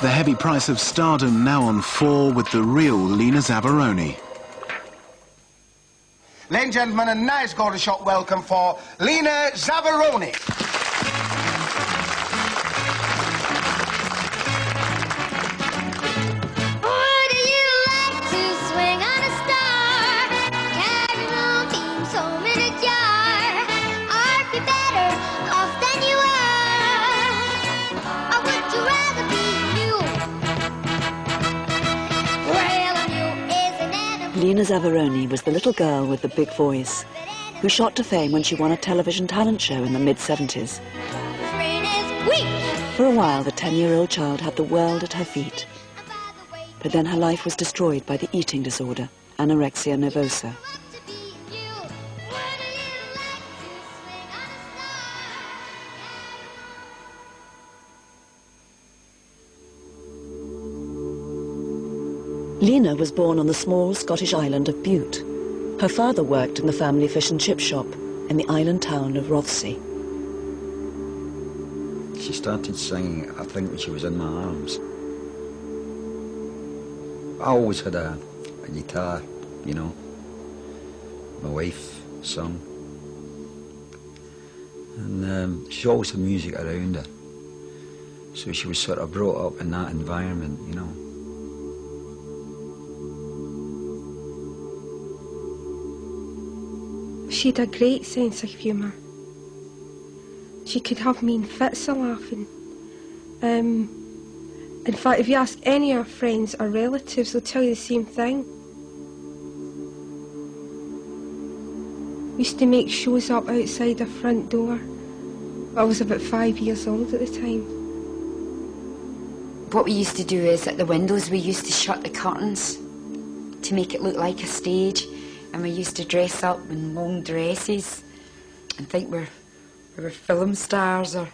The heavy price of stardom now on 4 with the real Lena Zavaroni. Ladies and gentlemen, a nice golden shot welcome for Lena Zavaroni. Lena Zavaroni was the little girl with the big voice who shot to fame when she won a television talent show in the mid-70s. For a while, the 10-year-old child had the world at her feet. But then her life was destroyed by the eating disorder, anorexia nervosa. Lena was born on the small Scottish island of Bute. Her father worked in the family fish and chip shop in the island town of Rothesay. She started singing, I think, when she was in my arms. I always had a guitar, you know. My wife sung. And she always had music around her. So she was sort of brought up in that environment, you know. She had a great sense of humour. She could have mean fits of laughing. In fact, if you ask any of her friends or relatives, they'll tell you the same thing. We used to make shows up outside her front door. I was about 5 years old at the time. What we used to do is, at the windows, we used to shut the curtains to make it look like a stage. And we used to dress up in long dresses and think we were film stars, or,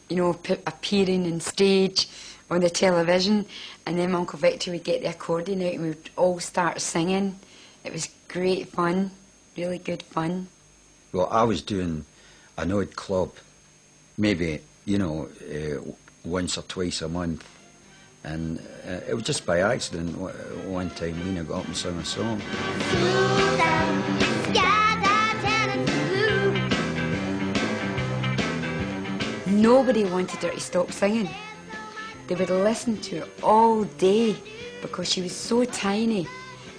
you know, appearing on stage on the television. And then my Uncle Victor would get the accordion out and we would all start singing. It was great fun, really good fun. Well, I was doing an odd club, maybe, you know, once or twice a month. And it was just by accident. One time Lena got up and sang a song. Nobody wanted her to stop singing. They would listen to her all day because she was so tiny.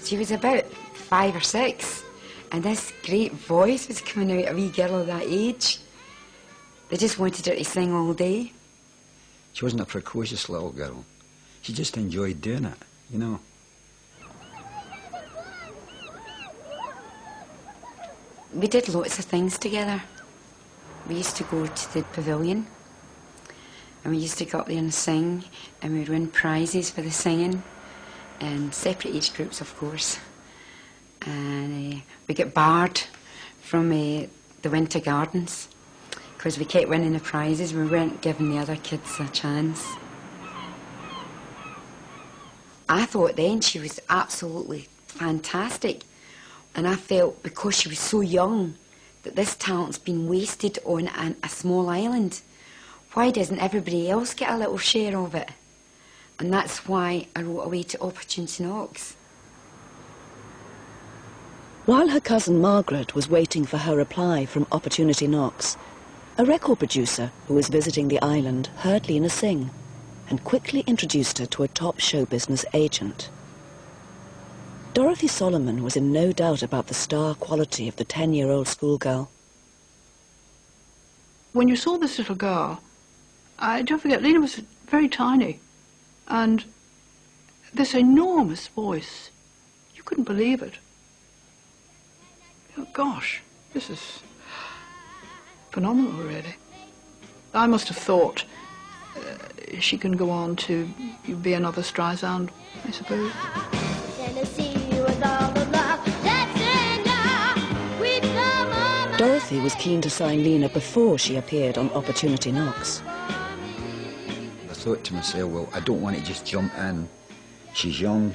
She was about 5 or 6, and this great voice was coming out of a wee girl of that age. They just wanted her to sing all day. She wasn't a precocious little girl. She just enjoyed doing it, you know. We did lots of things together. We used to go to the pavilion and we used to go up there and sing, and we'd win prizes for the singing, and separate age groups, of course. And we got barred from the winter gardens because we kept winning the prizes. We weren't giving the other kids a chance. I thought then she was absolutely fantastic, and I felt because she was so young that this talent's been wasted on a small island. Why doesn't everybody else get a little share of it? And that's why I wrote Away to Opportunity Knocks. While her cousin Margaret was waiting for her reply from Opportunity Knocks, a record producer who was visiting the island heard Lena sing and quickly introduced her to a top show business agent. Dorothy Solomon was in no doubt about the star quality of the 10-year-old schoolgirl. When you saw this little girl, don't forget, Lena was very tiny, and this enormous voice, you couldn't believe it. Oh, gosh, this is phenomenal, really. I must have thought she can go on to be another Streisand, I suppose. Dorothy was keen to sign Lena before she appeared on Opportunity Knocks. I thought to myself, well, I don't want to just jump in. She's young.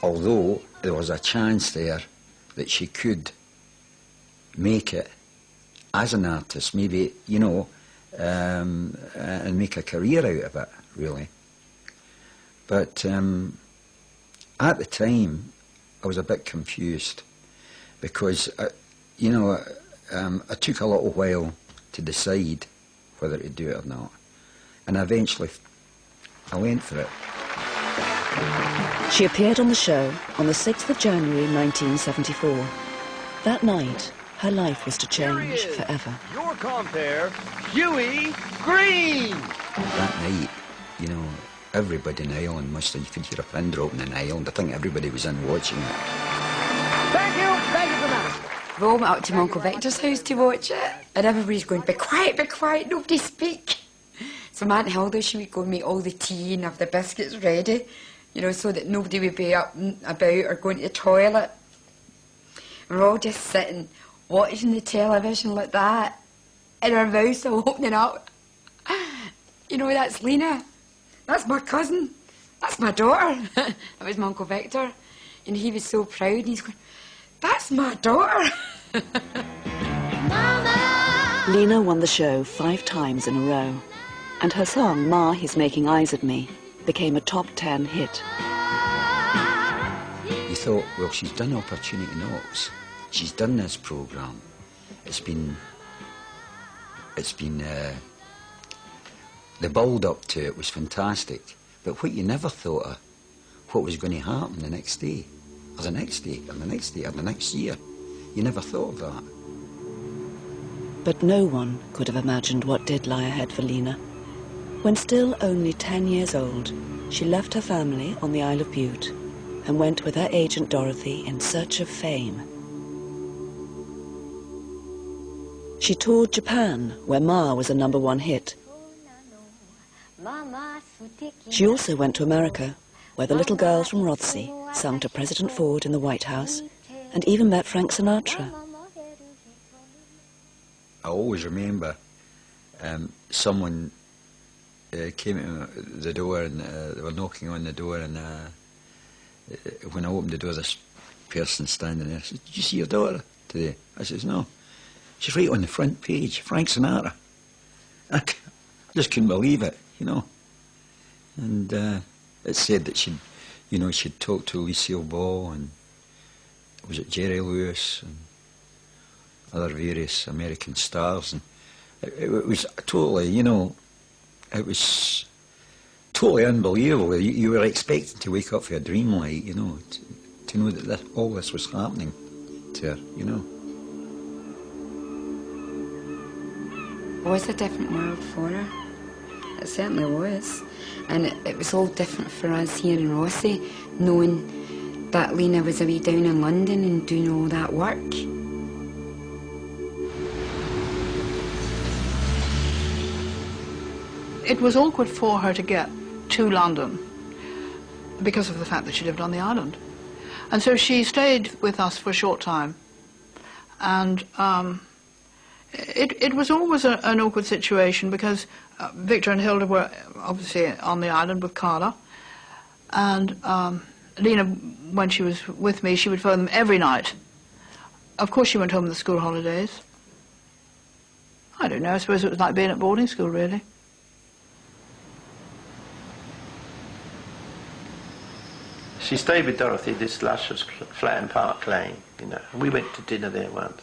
Although there was a chance there that she could make it as an artist, maybe, you know, and make a career out of it, really. But at the time, I was a bit confused because, you know, it took a little while to decide whether to do it or not. And eventually, I went for it. She appeared on the show on the 6th of January 1974. That night, her life was to change forever. Your compere, Huey Green! That night, you know, everybody in Ireland must have, you could hear a pin dropping in Ireland. I think everybody was in watching it. Thank you for that. We all went up to my Uncle Victor's house to watch it, and everybody's going, be quiet, nobody speak. So my Aunt Hilda, she would go and make all the tea and have the biscuits ready, you know, so that nobody would be up and about or going to the toilet. And we're all just sitting, watching the television like that, and our mouths all opening up. You know, that's Lena. That's my cousin. That's my daughter. That was my Uncle Victor. And he was so proud, and he's going, that's my daughter. Lena won the show 5 times in a row, and her song, Ma, He's Making Eyes at Me, became a top 10 hit. You thought, well, she's done Opportunity Knocks. She's done this programme. It's been the build-up to it was fantastic. But what you never thought of, what was going to happen the next day, or the next day, or the next day, or the next year. You never thought of that. But no one could have imagined what did lie ahead for Lena. When still only 10 years old, she left her family on the Isle of Bute and went with her agent Dorothy in search of fame. She toured Japan, where Ma was a #1 hit. She also went to America, where the little girls from Rothsey sung to President Ford in the White House and even met Frank Sinatra. I always remember someone came to the door and they were knocking on the door, and when I opened the door, this person standing there said, "Did you see your daughter today?" I says, "No. She's right on the front page, Frank Sinatra." I just couldn't believe it, you know. And it said that she'd talked to Lucille Ball and was it Jerry Lewis and other various American stars, and it was totally, you know, it was totally unbelievable. You were expecting to wake up for a dream light, you know, to know that all this was happening to her, you know. It was a different world for her. It certainly was. And it was all different for us here in Rothsey, knowing that Lena was away down in London and doing all that work. It was awkward for her to get to London because of the fact that she lived on the island. And so she stayed with us for a short time. And it was always an awkward situation because Victor and Hilda were obviously on the island with Carla. And Lena, when she was with me, she would phone them every night. Of course she went home in the school holidays. I don't know, I suppose it was like being at boarding school, really. She stayed with Dorothy, this luscious flat in Park Lane, you know. We went to dinner there once,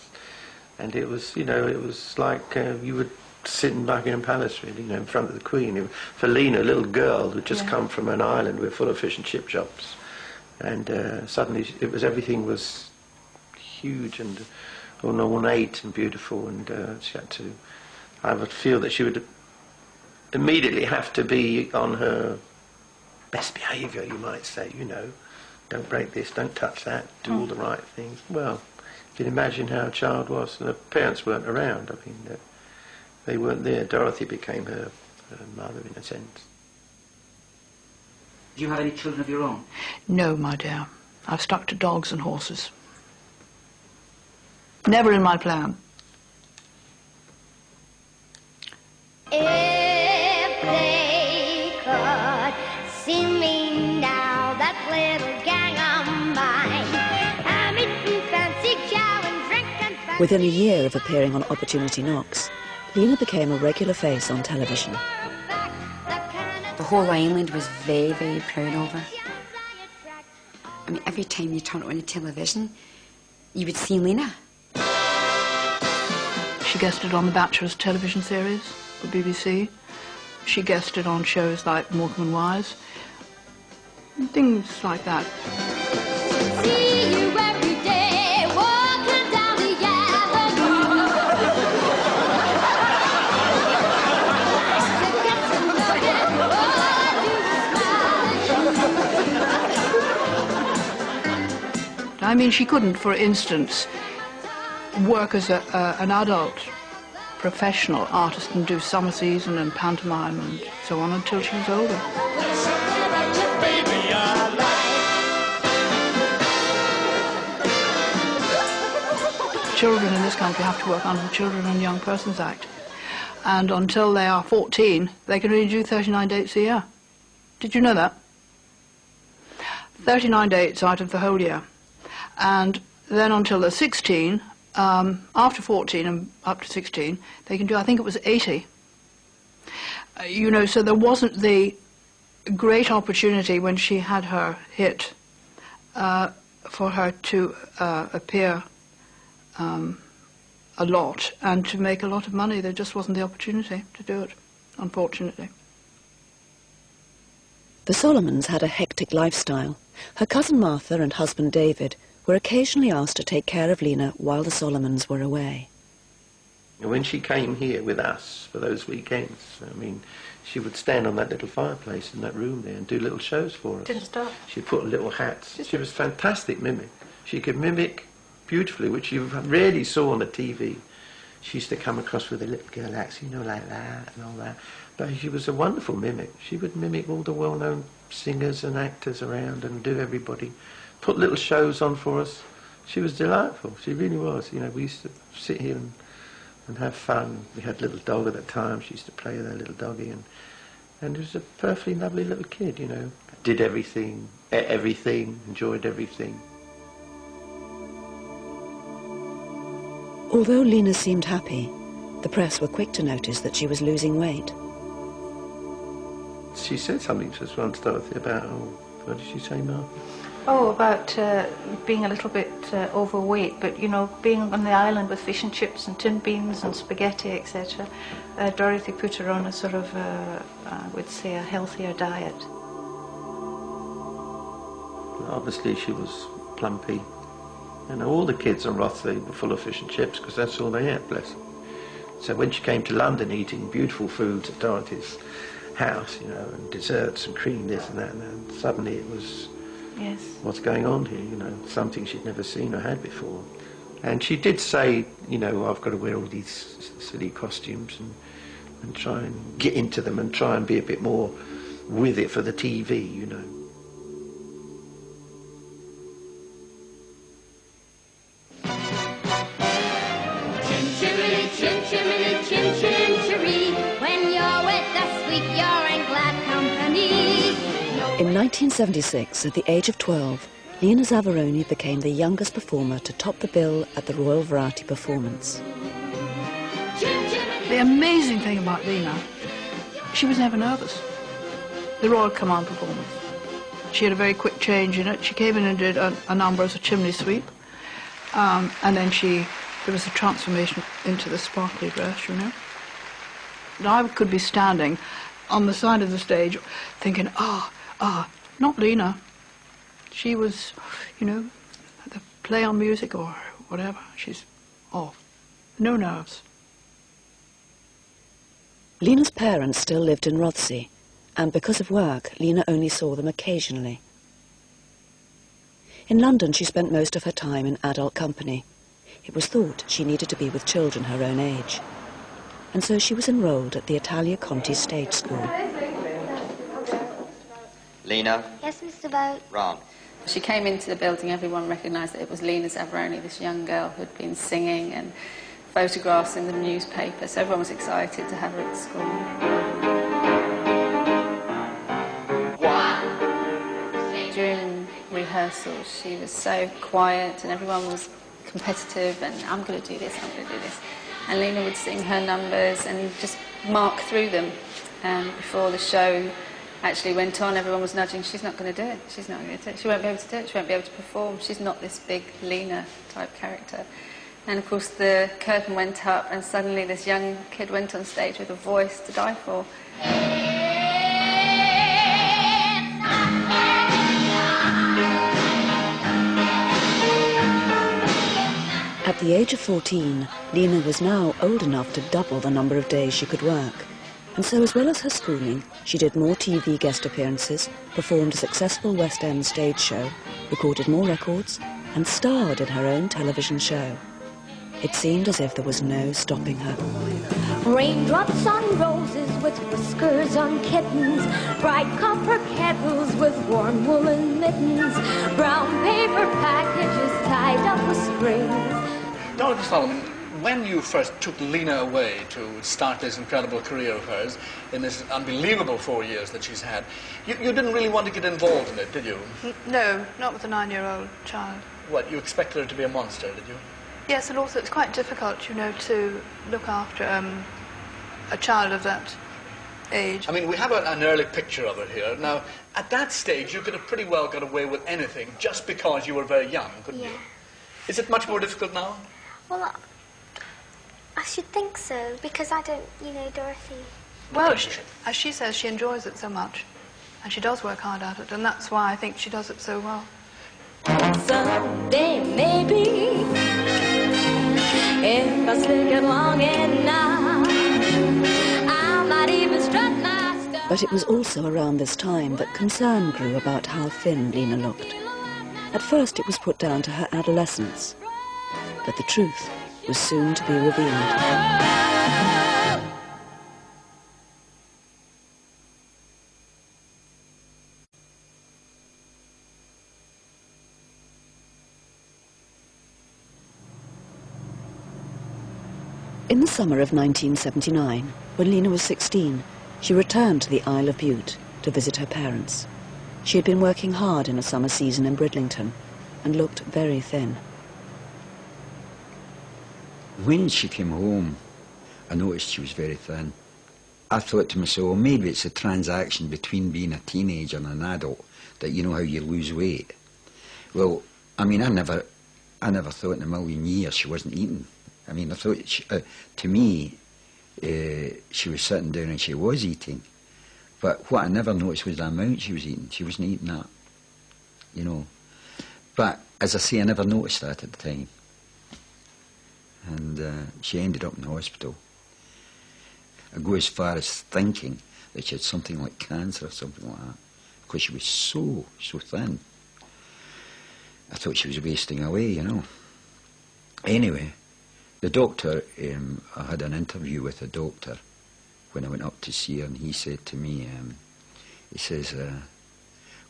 and it was, you know, it was like you would sit in Buckingham Palace, really, you know, in front of the Queen. For Lena, a little girl who'd just come from an island, we're full of fish and chip shops, and suddenly everything was huge and ornate and beautiful, and she had to, I would feel that she would immediately have to be on her best behaviour, you might say, you know, don't break this, don't touch that, do all the right things. Well, you can imagine how a child was, and her parents weren't around. I mean, they weren't there. Dorothy became her mother, in a sense. Do you have any children of your own? No, my dear. I've stuck to dogs and horses. Never in my plan. If they could see me now, that little gang of mine, I'm eating fancy cow and drinking fancy. Within a year of appearing on Opportunity Knocks, Lena became a regular face on television. The whole island was very, very proud of her. I mean, every time you turned on the television, you would see Lena. She guested on the Bachelor's television series for BBC. She guested on shows like Morecambe and Wise. Things like that. See you every day, walking down the I mean, she couldn't, for instance, work as an adult professional artist and do summer season and pantomime and so on until she was older. Children in this country have to work under the Children and Young Persons Act, and until they are 14 they can only do 39 dates a year. Did you know that? 39 dates out of the whole year. And then until they're 16, after 14 and up to 16, they can do, I think it was 80. You know, so there wasn't the great opportunity when she had her hit for her to appear a lot and to make a lot of money. There just wasn't the opportunity to do it, unfortunately. The Solomons had a hectic lifestyle. Her cousin Martha and husband David were occasionally asked to take care of Lena while the Solomons were away. When she came here with us for those weekends, I mean, she would stand on that little fireplace in that room there and do little shows for us. Didn't stop. She'd put on little hats. She was a fantastic mimic. She could mimic beautifully, which you rarely saw on the TV. She used to come across with a little girl accent, you know, like that and all that. But she was a wonderful mimic. She would mimic all the well-known singers and actors around and do everybody. Put little shows on for us. She was delightful. She really was. You know, we used to sit here and have fun. We had a little dog at that time. She used to play with her little doggy, and it was a perfectly lovely little kid, you know. Did everything, ate everything, enjoyed everything. Although Lena seemed happy, the press were quick to notice that she was losing weight. She said something to us once, Dorothy, about, what did she say, Martha? Oh, about being a little bit overweight, but, you know, being on the island with fish and chips and tin beans and spaghetti, etc., Dorothy put her on a sort of, I would say, a healthier diet. Obviously, she was plumpy. You know, all the kids on Rothsay were full of fish and chips because that's all they had, bless them. So when she came to London eating beautiful foods at Dorothy's house, you know, and desserts and cream, this and that, and then suddenly it was... Yes. What's going on here, you know, something she'd never seen or had before. And she did say, you know, I've got to wear all these silly costumes and try and get into them and try and be a bit more with it for the TV, you know. Chin-chirity, chin-chirity, chin-chin-chiree. When you're with the sweet, you're in glad company. In 1976, at the age of 12, Lena Zavaroni became the youngest performer to top the bill at the Royal Variety Performance. The amazing thing about Lena, she was never nervous. The Royal Command performance. She had a very quick change in it. She came in and did a number as a chimney sweep, and then there was a transformation into the sparkly dress, you know. And I could be standing on the side of the stage thinking, not Lena. She was, you know, the play on music or whatever. She's off. No nerves. Lena's parents still lived in Rothsay, and because of work, Lena only saw them occasionally. In London, she spent most of her time in adult company. It was thought she needed to be with children her own age, and so she was enrolled at the Italia Conti Stage School. Lena? Yes, Mr. Boat. Ron. She came into the building, everyone recognised that it was Lena Zavaroni, this young girl who'd been singing, and photographs in the newspaper, so everyone was excited to have her at school. During rehearsals, she was so quiet and everyone was competitive and I'm going to do this, I'm going to do this. and Lena would sing her numbers and just mark through them. And before the show actually went on, everyone was nudging, she's not going to do it, she's not going to do it, she won't be able to do it, she won't be able to perform, she's not this big Lena type character. And of course the curtain went up and suddenly this young kid went on stage with a voice to die for. At the age of 14, Lena was now old enough to double the number of days she could work. And so, as well as her schooling, she did more TV guest appearances, performed a successful West End stage show, recorded more records, and starred in her own television show. It seemed as if there was no stopping her. Raindrops on roses with whiskers on kittens, bright copper kettles with warm woolen mittens, brown paper packages tied up with strings. Dorothy Solomon, when you first took Lena away to start this incredible career of hers, in this unbelievable 4 years that she's had, you didn't really want to get involved in it, did you? No, not with a 9-year-old child. What, you expected her to be a monster, did you? Yes, and also it's quite difficult, you know, to look after a child of that age. I mean, we have an early picture of her here. Now, at that stage, you could have pretty well got away with anything just because you were very young, couldn't you? Is it much more difficult now? Well, I should think so, because I don't, you know, Dorothy. Well, as she says, she enjoys it so much, and she does work hard at it, and that's why I think she does it so well. Someday, maybe, if I stick it long enough, I might even strut my stuff. But it was also around this time that concern grew about how thin Lena looked. At first it was put down to her adolescence, but the truth was soon to be revealed. In the summer of 1979, when Lena was 16, she returned to the Isle of Bute to visit her parents. She had been working hard in a summer season in Bridlington and looked very thin. When she came home, I noticed she was very thin. I thought to myself, well, maybe it's a transaction between being a teenager and an adult, that you know how you lose weight. Well, I mean, I never thought in a million years she wasn't eating. I mean, I thought, to me, she was sitting down and she was eating. But what I never noticed was the amount she was eating. She wasn't eating that, you know. But, as I say, I never noticed that at the time. And she ended up in the hospital. I go as far as thinking that she had something like cancer or something like that, because she was so thin. I thought she was wasting away, you know. Anyway, the doctor, I had an interview with the doctor when I went up to see her, and he said to me, he says,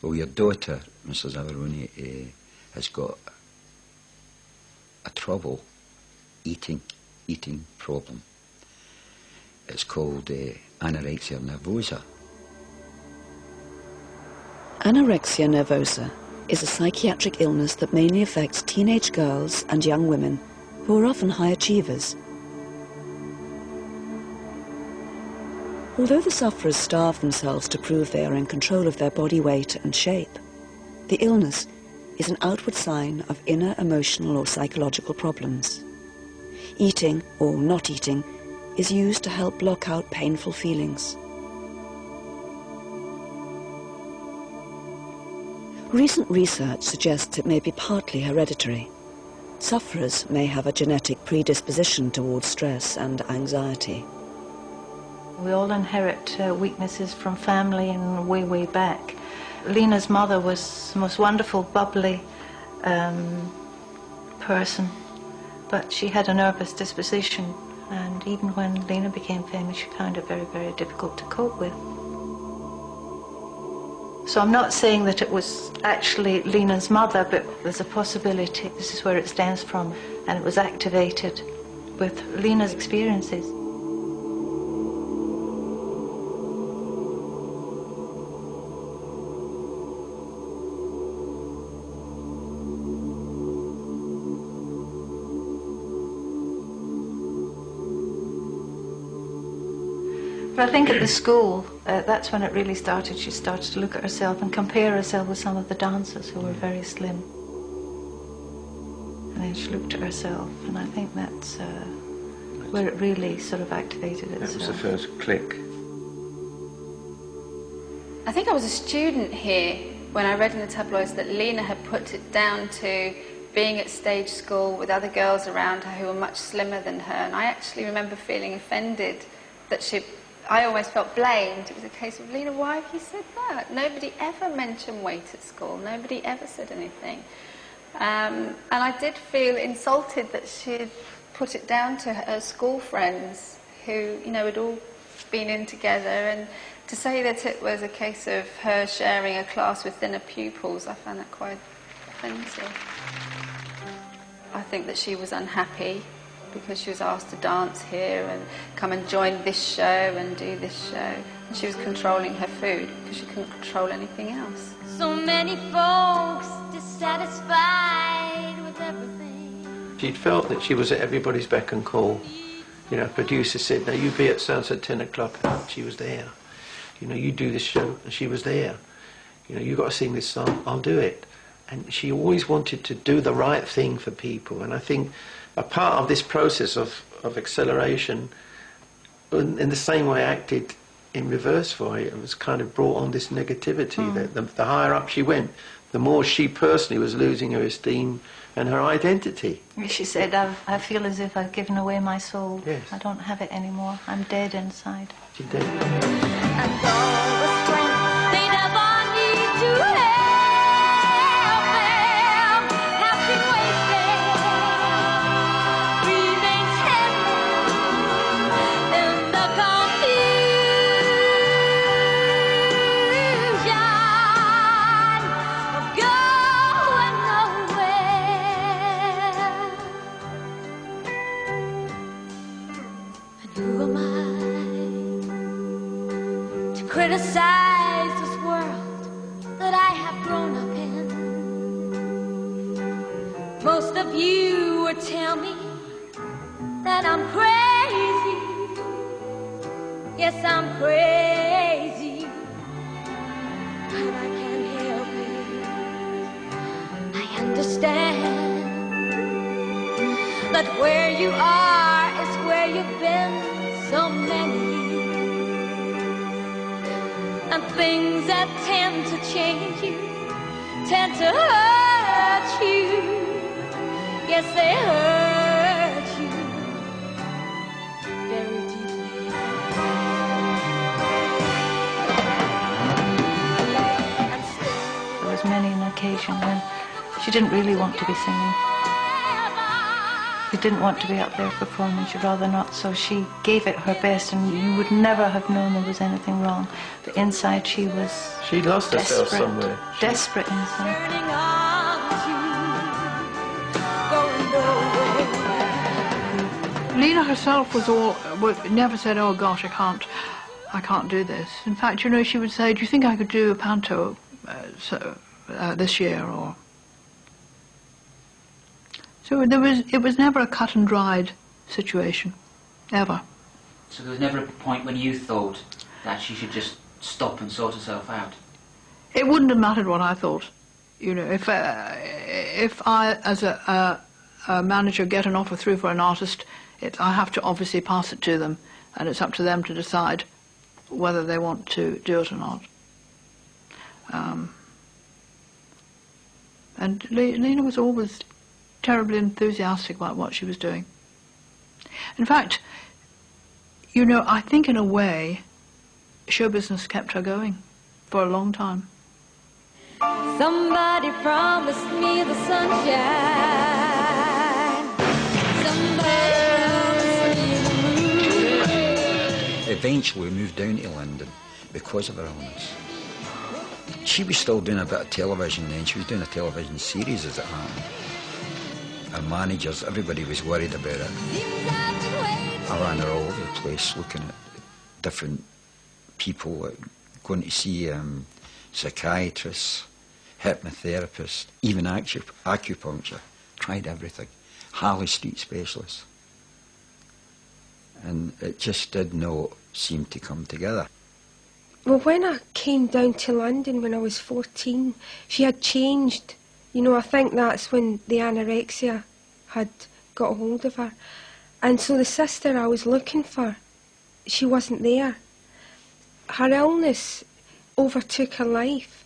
well, your daughter, Mrs. Zavaroni, has got a trouble eating problem. It's called anorexia nervosa. Anorexia nervosa is a psychiatric illness that mainly affects teenage girls and young women who are often high achievers. Although the sufferers starve themselves to prove they are in control of their body weight and shape, the illness is an outward sign of inner emotional or psychological problems. Eating, or not eating, is used to help block out painful feelings. Recent research suggests it may be partly hereditary. Sufferers may have a genetic predisposition towards stress and anxiety. We all inherit weaknesses from family and way back. Lena's mother was the most wonderful, bubbly person, but she had a nervous disposition, and even when Lena became famous, she found it very difficult to cope with. So I'm not saying that it was actually Lena's mother, but there's a possibility this is where it stems from, and it was activated with Lena's experiences. But I think at the school, that's when it really started. She started to look at herself and compare herself with some of the dancers who were very slim. And then she looked at herself, and I think that's where it really sort of activated itself. That was the first click. I think I was a student here when I read in the tabloids that Lena had put it down to being at stage school with other girls around her who were much slimmer than her, and I actually remember feeling offended that I always felt blamed. It was a case of, Lena, why have you said that? Nobody ever mentioned weight at school. Nobody ever said anything. And I did feel insulted that she'd put it down to her school friends who, you know, had all been in together, and to say that it was a case of her sharing a class with thinner pupils, I found that quite offensive. I think that she was unhappy because she was asked to dance here and come and join this show and do this show. And she was controlling her food because she couldn't control anything else. So many folks dissatisfied with everything. She'd felt that she was at everybody's beck and call. You know, producer said, "No, you be at sunset 10 o'clock." She was there. You know, you do this show, and she was there. You know, you got to sing this song, I'll do it. And she always wanted to do the right thing for people. And I think a part of this process of acceleration, in the same way acted in reverse for it, was kind of brought on this negativity. That the higher up she went, the more she personally was losing her esteem and her identity. She said, I feel as if I've given away my soul. Yes. I don't have it anymore. I'm dead inside. She did. And all the strength they never need to help them has been wasted. Remains hidden in the confusion of going nowhere. And who am I to criticize this world that I have grown up in? Most of you would tell me that I'm crazy. Yes, I'm crazy, but I can't help it. I understand that where you are is where you've been so many years, and things that tend to change you tend to hurt you. Yes, they hurt you very deeply. And still, There was many an occasion when she didn't really want to be singing. She didn't want to be up there performing. She'd rather not. So she gave it her best, and you would never have known there was anything wrong. But inside, she was She lost herself desperate, somewhere. desperate inside. turning on you, going nowhere. Lena herself never said, "Oh gosh, I can't do this." In fact, you know, she would say, "Do you think I could do a panto this year?" Or so it was never a cut and dried situation, ever. So there was never a point when you thought that she should just stop and sort herself out? It wouldn't have mattered what I thought. You know, if I, as a manager, get an offer through for an artist, I have to obviously pass it to them, and it's up to them to decide whether they want to do it or not. And Lena was always terribly enthusiastic about what she was doing. In fact, you know, I think in a way, show business kept her going for a long time. Somebody promised me the sunshine. Somebody promised me the moon. Eventually we moved down to London because of her illness. She was still doing a bit of television then. She was doing a television series as it happened. Her managers, everybody was worried about it. I ran her all over the place looking at different people, going to see psychiatrists, hypnotherapists, even acupuncture. Tried everything. Harley Street specialists. And it just did not seemed to come together. Well, when I came down to London when I was 14, she had changed. You know, I think that's when the anorexia had got hold of her. And so the sister I was looking for, she wasn't there. Her illness overtook her life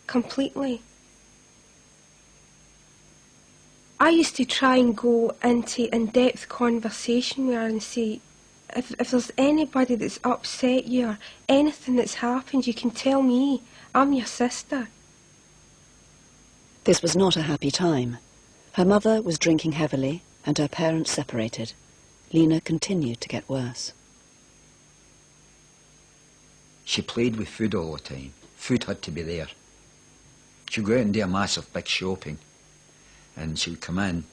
completely. I used to try and go into in-depth conversation with her and say, if there's anybody that's upset you or anything that's happened, you can tell me. I'm your sister. This was not a happy time. Her mother was drinking heavily and her parents separated. Lena continued to get worse. She played with food all the time. Food had to be there. She'd go out and do a massive big shopping, and she would come in,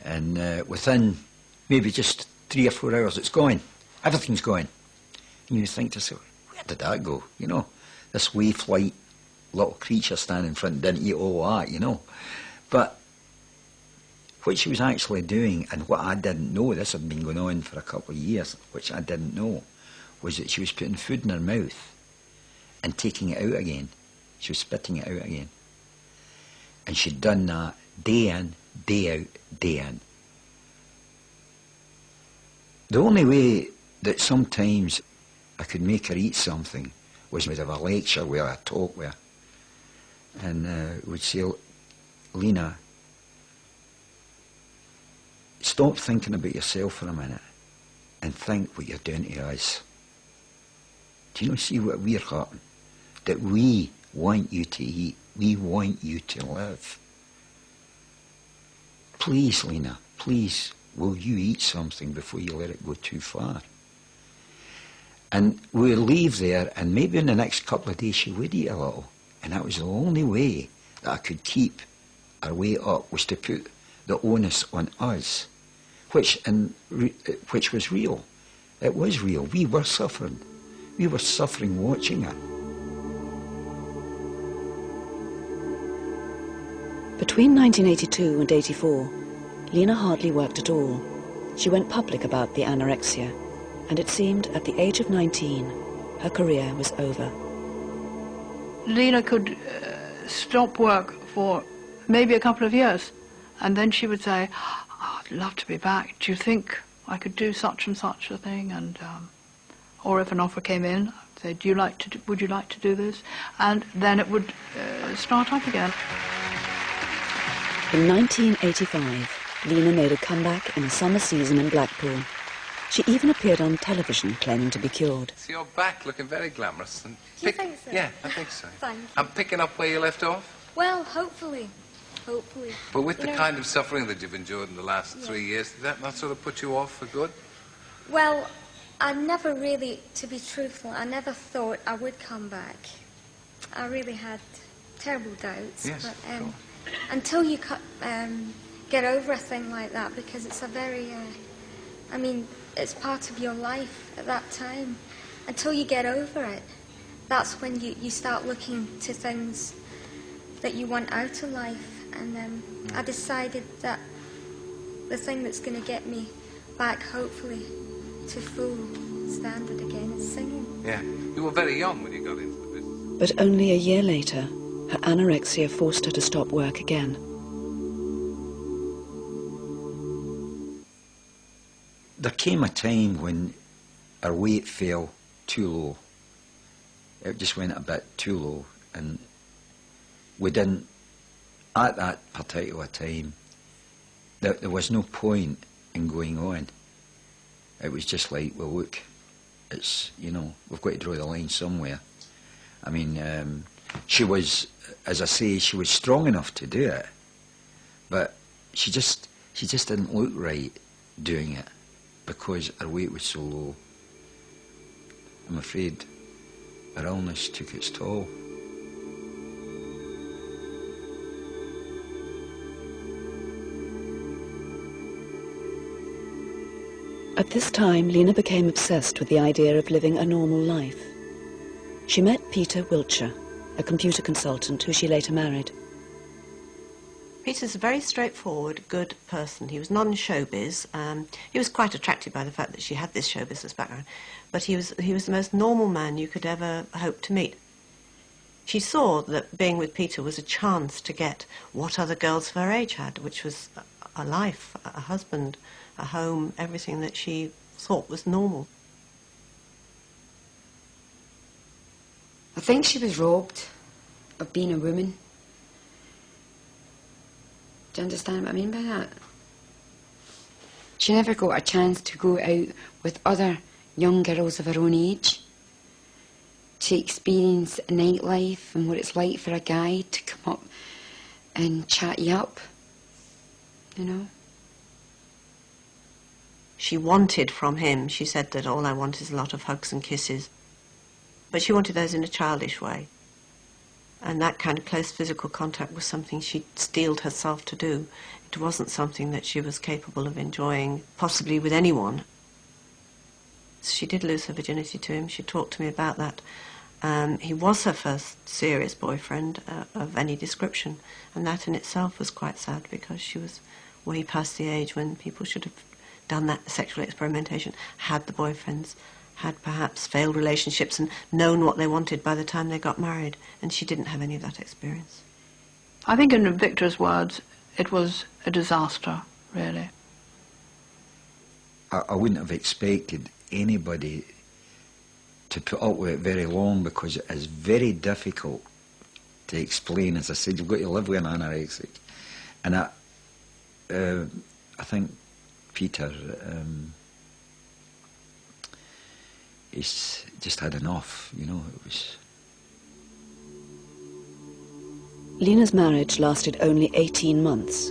and within maybe just 3 or 4 hours it's gone. Everything's gone. And you think to yourself, where did that go? You know, this wee flight little creature standing in front didn't eat all that, you know. But what she was actually doing, and what I didn't know, this had been going on for a couple of years, which I didn't know, was that she was putting food in her mouth and taking it out again. She was spitting it out again. And she'd done that day in, day out, day in. The only way that sometimes I could make her eat something was we'd have a lecture with her, a talk with her. And we'd say, Lena, stop thinking about yourself for a minute and think what you're doing to us. Do you know, see what we're hurting? That we want you to eat. We want you to live. Please, Lena, please, will you eat something before you let it go too far? And we'll leave there, and maybe in the next couple of days she would eat a little. And that was the only way that I could keep our weight up, was to put the onus on us, which was real. It was real. We were suffering. We were suffering watching her. Between 1982 and 84, Lena hardly worked at all. She went public about the anorexia, and it seemed at the age of 19, her career was over. Lena could stop work for maybe a couple of years, and then she would say, oh, I'd love to be back. Do you think I could do such and such a thing? And or if an offer came in, I'd say, would you like to do this? And then it would start up again. In 1985, Lena made a comeback in a summer season in Blackpool. She even appeared on television claiming to be cured. So you're back looking very glamorous. And You think so? Yeah, I think so. Thank you. I'm picking up where you left off. Well, hopefully. Hopefully. But with You the know, kind of suffering that you've endured in the last 3 years, did that not sort of put you off for good? Well, I never really, to be truthful, I never thought I would come back. I really had terrible doubts. Yes, but, sure. Until you get over a thing like that, because it's a very, I mean, it's part of your life at that time. Until you get over it, that's when you start looking to things that you want out of life. And I decided that the thing that's going to get me back, hopefully, to full standard again is singing. Yeah. You were very young when you got into the business. But only a year later, her anorexia forced her to stop work again. There came a time when our weight fell too low. It just went a bit too low, and we didn't, at that particular time, there was no point in going on. It was just like, well, look, it's, you know, we've got to draw the line somewhere. I mean, she was, as I say, she was strong enough to do it, but she just didn't look right doing it because her weight was so low. I'm afraid her illness took its toll. At this time, Lena became obsessed with the idea of living a normal life. She met Peter Wiltshire, a computer consultant who she later married. Peter's a very straightforward, good person. He was non-showbiz. He was quite attracted by the fact that she had this show business background, but he was the most normal man you could ever hope to meet. She saw that being with Peter was a chance to get what other girls of her age had, which was a life, a husband, a home, everything that she thought was normal. I think she was robbed of being a woman. Do you understand what I mean by that? She never got a chance to go out with other young girls of her own age, to experience nightlife and what it's like for a guy to come up and chat you up, you know. She wanted from him, she said that all I want is a lot of hugs and kisses, but she wanted those in a childish way. And that kind of close physical contact was something she steeled herself to do. It wasn't something that she was capable of enjoying, possibly with anyone. She did lose her virginity to him. She talked to me about that. He was her first serious boyfriend of any description, and that in itself was quite sad because she was way past the age when people should have done that sexual experimentation, had the boyfriends, had perhaps failed relationships and known what they wanted by the time they got married, and she didn't have any of that experience. I think in Victor's words, it was a disaster, really. I wouldn't have expected anybody to put up with it very long because it is very difficult to explain. As I said, you've got to live with an anorexic. And I think Peter, he's just had enough, you know. It was. Lena's marriage lasted only 18 months.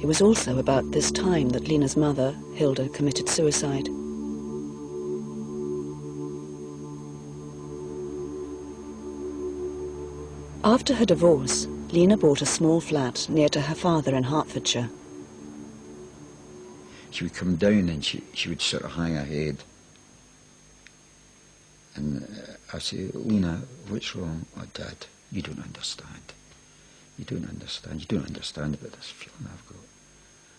It was also about this time that Lena's mother, Hilda, committed suicide. After her divorce, Lena bought a small flat near to her father in Hertfordshire. She would come down and she would sort of hang her head. And I say, Lena, what's wrong? Oh, Dad, you don't understand. You don't understand. You don't understand about this feeling I've got.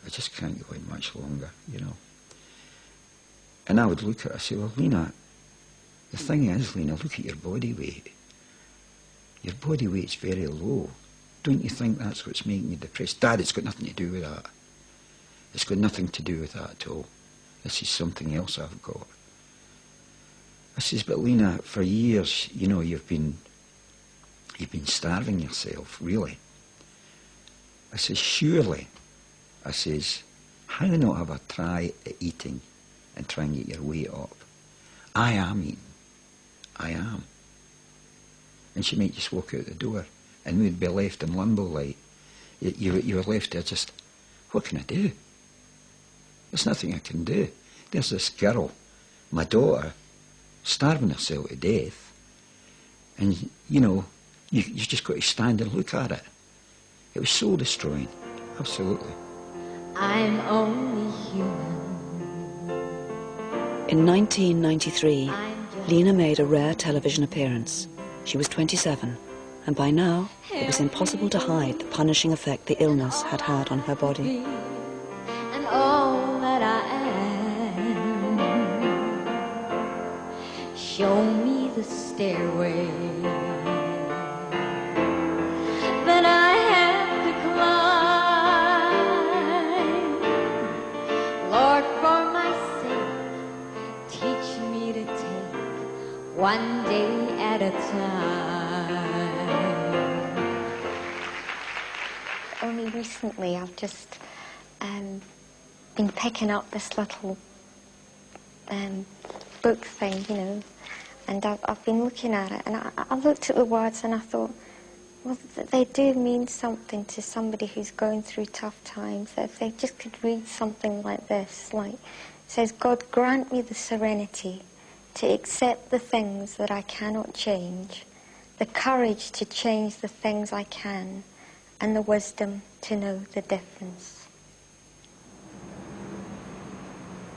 I just can't go in much longer, you know. And I would look at her and say, well, Lena, the thing is, Lena, look at your body weight. Your body weight's very low. Don't you think that's what's making you depressed? Dad, it's got nothing to do with that. It's got nothing to do with that at all. This is something else I've got. I says, but Lena, for years, you know, you've been starving yourself, really. I says, surely, I says, how not have a try at eating and try and get your weight up? I am eating. I am. And she might just walk out the door and we'd be left in limbo like. You were left there just, what can I do? There's nothing I can do. There's this girl, my daughter, starving herself to death. And, you know, you've just got to stand and look at it. It was soul destroying, absolutely. I'm only human. In 1993, Lena made a rare television appearance. She was 27, and by now it was impossible to hide the punishing effect the illness had had on her body. And all that I am, show me the stairway that I have to climb. Lord, for my sake, teach me to take one day at a time. Only recently I've just been picking up this little book thing, you know, and I've been looking at it, and I looked at the words and I thought, well, they do mean something to somebody who's going through tough times. That if they just could read something like this, like, it says, God, grant me the serenity to accept the things that I cannot change, the courage to change the things I can, and the wisdom to know the difference.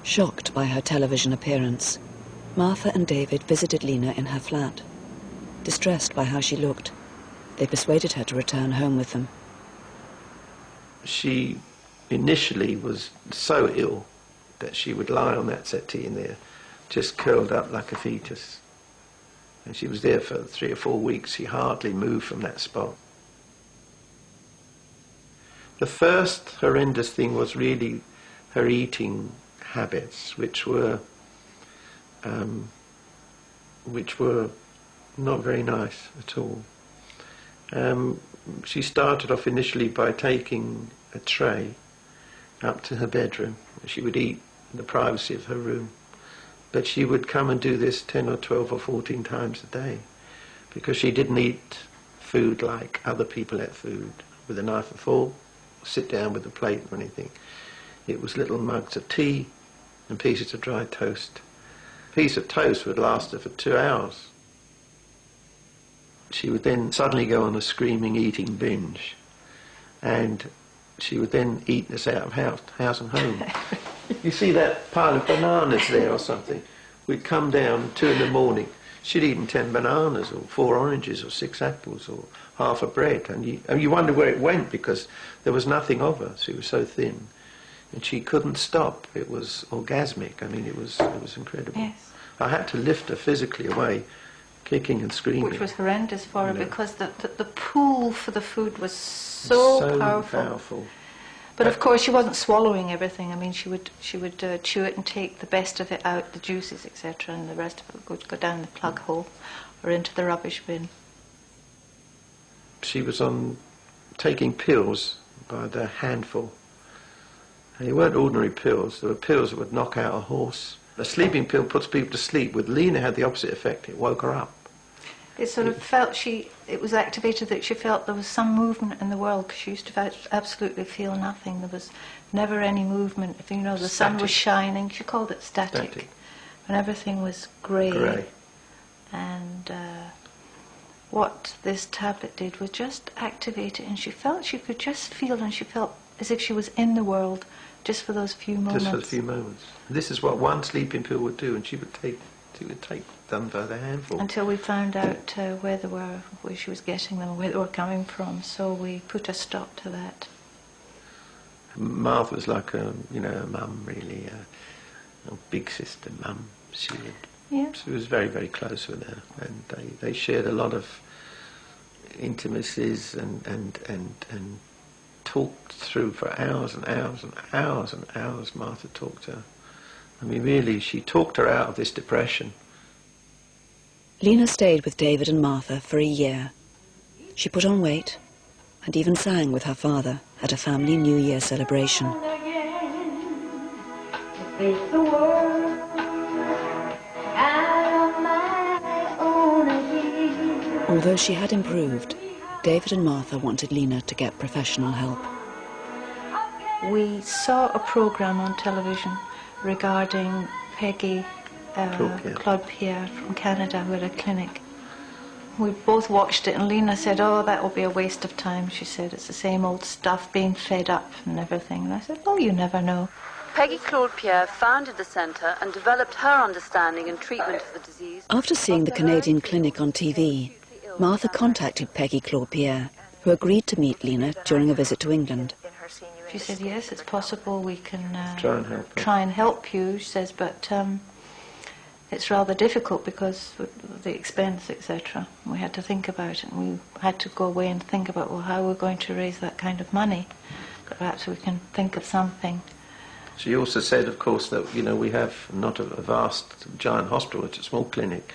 Shocked by her television appearance, Martha and David visited Lena in her flat. Distressed by how she looked, they persuaded her to return home with them. she initially was so ill that she would lie on that settee in there, just curled up like a fetus. And she was there for 3 or 4 weeks. She hardly moved from that spot. The first horrendous thing was really her eating habits, which were not very nice at all. She started off initially by taking a tray up to her bedroom. She would eat in the privacy of her room, but she would come and do this 10 or 12 or 14 times a day, because she didn't eat food like other people ate food, with a knife and fork, sit down with a plate or anything. It was little mugs of tea and pieces of dry toast. A piece of toast would last her for 2 hours. She would then suddenly go on a screaming eating binge, and she would then eat us out of house and home. You see that pile of bananas there or something? We'd come down at 2 in the morning. She'd eaten 10 bananas or 4 oranges or 6 apples or half a bread, and you wonder where it went, because there was nothing of her. She was so thin, and she couldn't stop. It was orgasmic. I mean, it was incredible. Yes. I had to lift her physically away, kicking and screaming. Which was horrendous for her, because the pull for the food was so powerful. But of course, she wasn't swallowing everything. I mean, she would chew it and take the best of it out, the juices, etc., and the rest of it would go down the plug hole or into the rubbish bin. She was on taking pills by the handful. And they weren't ordinary pills. They were pills that would knock out a horse. A sleeping pill puts people to sleep. With Lena, had the opposite effect. It woke her up. It sort of felt it was activated that she felt there was some movement in the world, because she used to absolutely feel nothing. There was never any movement. If you know, the sun was shining. She called it static. And everything was grey. And what this tablet did was just activate it, and she felt she could just feel, and she felt as if she was in the world just for those few moments. Just for the few moments. This is what one sleeping pill would do, and she would take them by the handful. Until we found out where she was getting them, where they were coming from. So we put a stop to that. Martha was like a mum, really, a big sister mum. She was very, very close with her, and they shared a lot of intimacies and talked through for hours and hours and hours and hours. Martha talked to her. I mean, really, she talked her out of this depression. Lena stayed with David and Martha for a year. She put on weight and even sang with her father at a family New Year celebration. Although she had improved, David and Martha wanted Lena to get professional help. We saw a programme on television regarding Peggy Claude Pierre from Canada, who had a clinic. We both watched it, and Lena said, "Oh, that will be a waste of time." She said, "It's the same old stuff, being fed up and everything." And I said, "Oh, you never know." Peggy Claude Pierre founded the centre and developed her understanding and treatment of the disease. After seeing the Canadian clinic on TV, Martha contacted Peggy Claude Pierre, who agreed to meet Lena during a visit to England. She said, "Yes, it's possible we can try and help you." She says, "But it's rather difficult because of the expense, etc." We had to think about it, and we had to go away and think about, well, how we're going to raise that kind of money. Perhaps we can think of something. She also said, of course, that we have not a vast, giant hospital; it's a small clinic,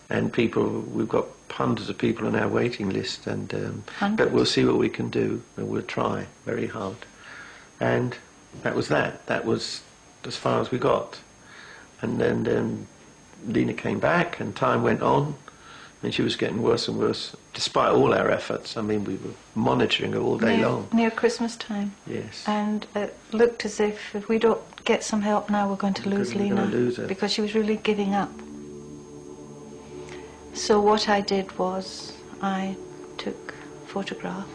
and we've got hundreds of people on our waiting list, and but we'll see what we can do, and we'll try very hard. And that was that. That was as far as we got. And then Lena came back, and time went on, and she was getting worse and worse, despite all our efforts. I mean, we were monitoring her all day long. Near Christmas time. Yes. And it looked as if we don't get some help now, we're going to lose Lena. We're going to lose her. Because she was really giving up. So what I did was, I took a photograph,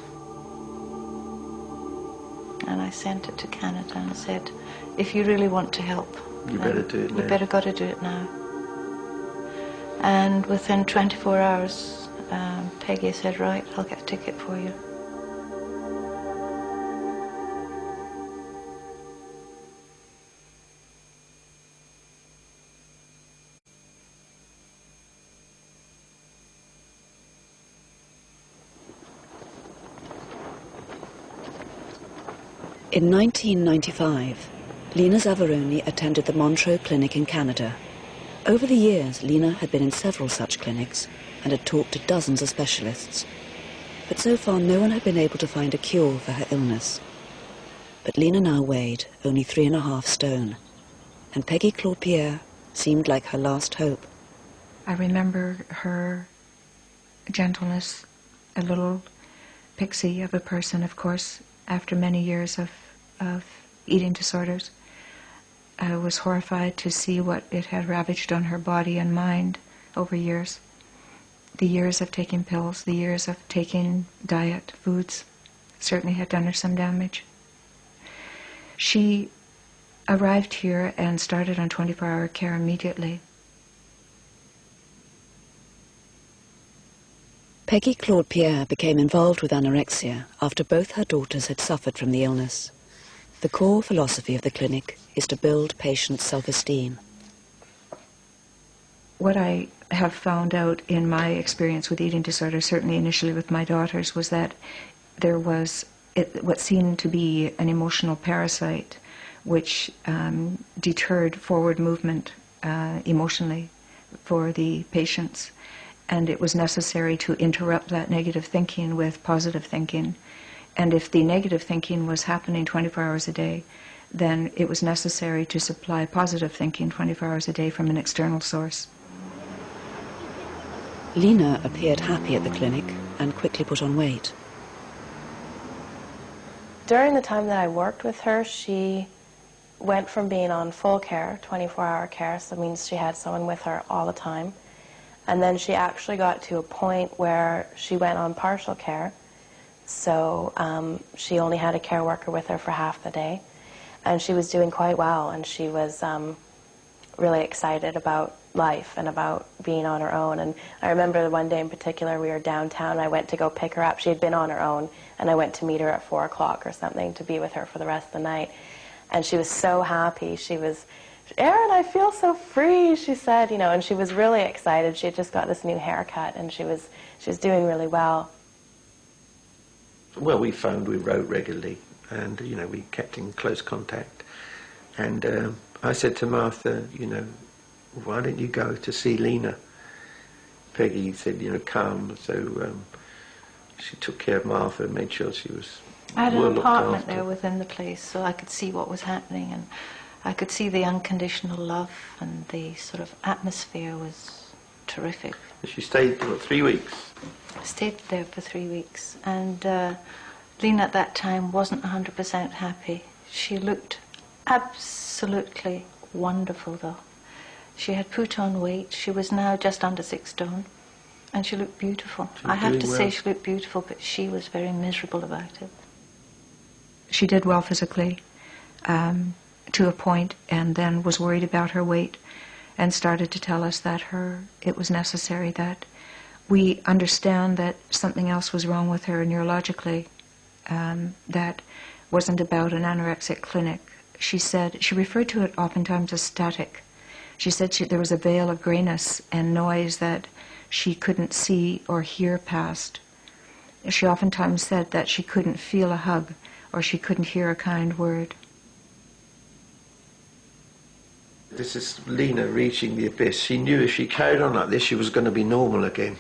and I sent it to Canada and said, "If you really want to help, you better do it now. You better got to do it now." And within 24 hours, Peggy said, "Right, I'll get a ticket for you." In 1995, Lena Zavaroni attended the Montreux Clinic in Canada. Over the years, Lena had been in several such clinics and had talked to dozens of specialists. But so far, no one had been able to find a cure for her illness. But Lena now weighed only 3.5 stone, and Peggy Claude Pierre seemed like her last hope. I remember her gentleness, a little pixie of a person, of course, after many years of eating disorders. I was horrified to see what it had ravaged on her body and mind over years. The years of taking pills, the years of taking diet foods certainly had done her some damage. She arrived here and started on 24-hour care immediately. Peggy Claude Pierre became involved with anorexia after both her daughters had suffered from the illness. The core philosophy of the clinic is to build patients' self-esteem. What I have found out in my experience with eating disorder, certainly initially with my daughters, was that there was what seemed to be an emotional parasite which deterred forward movement emotionally for the patients. And it was necessary to interrupt that negative thinking with positive thinking. And if the negative thinking was happening 24 hours a day, then it was necessary to supply positive thinking 24 hours a day from an external source. Lena appeared happy at the clinic and quickly put on weight. During the time that I worked with her, she went from being on full care, 24-hour care, so that means she had someone with her all the time. And then she actually got to a point where she went on partial care. So she only had a care worker with her for half the day. And she was doing quite well, and she was really excited about life and about being on her own. And I remember one day in particular, we were downtown, I went to go pick her up. She had been on her own, and I went to meet her at 4 o'clock or something to be with her for the rest of the night. And she was so happy. She was, "Erin, I feel so free," she said, you know, and she was really excited. She had just got this new haircut, and she was doing really well. Well, we phoned, we wrote regularly, and, you know, we kept in close contact. And I said to Martha, you know, why don't you go to see Lena? Peggy said, you know, come. So she took care of Martha and made sure she was I had well an looked apartment after. there within the place, so I could see what was happening, and I could see the unconditional love, and the sort of atmosphere was terrific. She stayed, what, 3 weeks? I stayed there for 3 weeks, and Lena at that time wasn't 100% happy. She looked absolutely wonderful, though. She had put on weight. She was now just under 6 stone, and she looked beautiful. I have to say she looked beautiful, but she was very miserable about it. She did well physically to a point, and then was worried about her weight and started to tell us that it was necessary that we understand that something else was wrong with her neurologically, that wasn't about an anorexic clinic. She said, she referred to it oftentimes as static. She said there was a veil of grayness and noise that she couldn't see or hear past. She oftentimes said that she couldn't feel a hug or she couldn't hear a kind word. This is Lena reaching the abyss. She knew if she carried on like this, she was going to be normal again.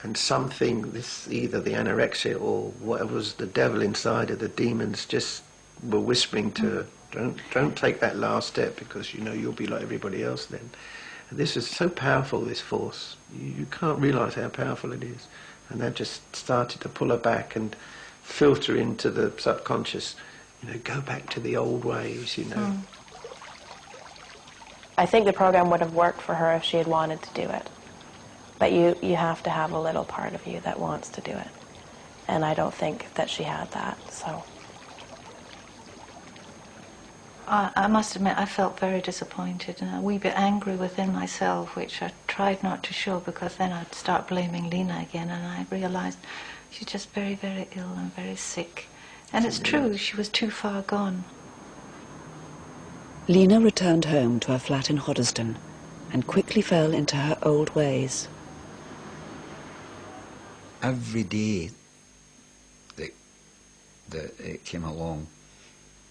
And something, either the anorexia or whatever was the devil inside her, the demons just were whispering to her, don't take that last step, because you know you'll be like everybody else then. And this is so powerful, this force. You can't realise how powerful it is. And that just started to pull her back and filter into the subconscious. You know, go back to the old ways, you know. I think the program would have worked for her if she had wanted to do it. But you have to have a little part of you that wants to do it. And I don't think that she had that, so. I must admit, I felt very disappointed and a wee bit angry within myself, which I tried not to show, because then I'd start blaming Lena again, and I realised she's just very, very ill and very sick. And it's true, she was too far gone. Lena returned home to her flat in Hoddesdon and quickly fell into her old ways. Every day that it came along,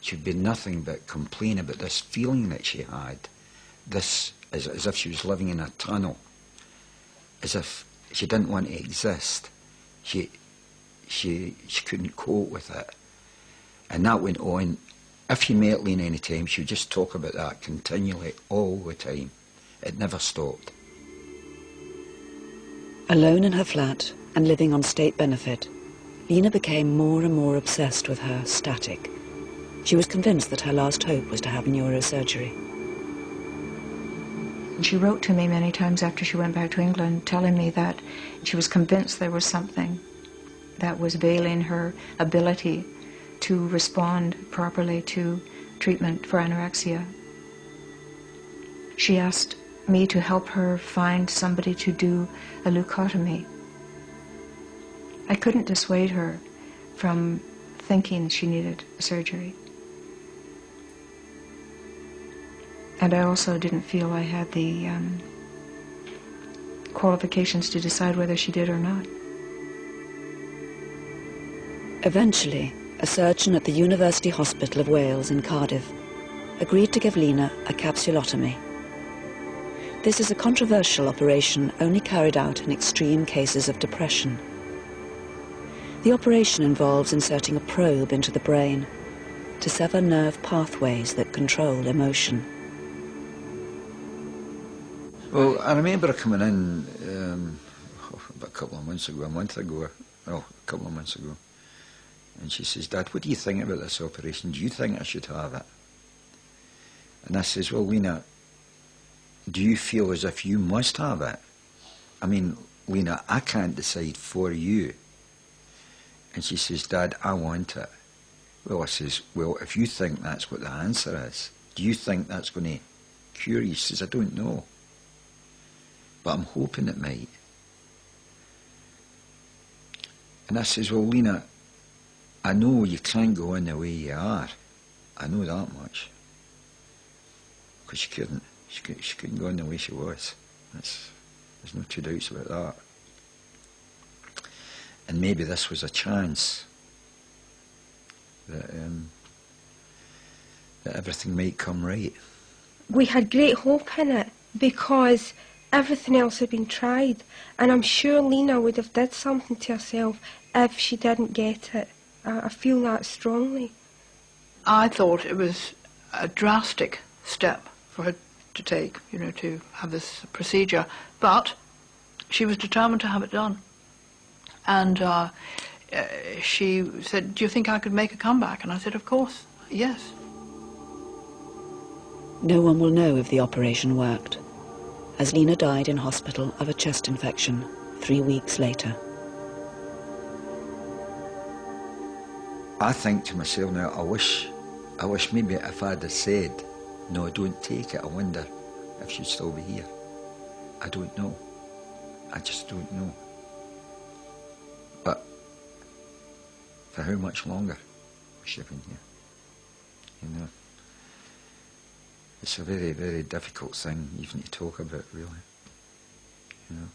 she'd be nothing but complain about this feeling that she had, this as if she was living in a tunnel, as if she didn't want to exist. She couldn't cope with it. And that went on. If you met Lena any time, she would just talk about that continually, all the time. It never stopped. Alone in her flat and living on state benefit, Lena became more and more obsessed with her static. She was convinced that her last hope was to have neurosurgery. She wrote to me many times after she went back to England, telling me that she was convinced there was something that was veiling her ability to respond properly to treatment for anorexia. She asked me to help her find somebody to do a leucotomy. I couldn't dissuade her from thinking she needed surgery. And I also didn't feel I had the qualifications to decide whether she did or not. Eventually, a surgeon at the University Hospital of Wales in Cardiff agreed to give Lena a capsulotomy. This is a controversial operation only carried out in extreme cases of depression. The operation involves inserting a probe into the brain to sever nerve pathways that control emotion. Well, I remember coming in about a couple of months ago, a couple of months ago, and she says, "Dad, what do you think about this operation? Do you think I should have it?" And I says, "Well, Lena, do you feel as if you must have it? I mean, Lena, I can't decide for you." And she says, "Dad, I want it." Well, I says, "Well, if you think that's what the answer is, do you think that's going to cure you?" She says, "I don't know, but I'm hoping it might." And I says, "Well, Lena, I know you can't go on the way you are. I know that much. Because she couldn't. She couldn't go on the way she was. There's no two doubts about that. And maybe this was a chance that everything might come right." We had great hope in it because everything else had been tried, and I'm sure Lena would have did something to herself if she didn't get it. I feel that strongly. I thought it was a drastic step for her to take, you know, to have this procedure, but she was determined to have it done. And she said, "Do you think I could make a comeback?" And I said, "Of course, yes." No one will know if the operation worked, as Lena died in hospital of a chest infection 3 weeks later. I think to myself now, I wish maybe if I'd have said, "No, don't take it," I wonder if she'd still be here. I don't know. I just don't know. But for how much longer has she been here? You know, it's a very, very difficult thing even to talk about, really. You know.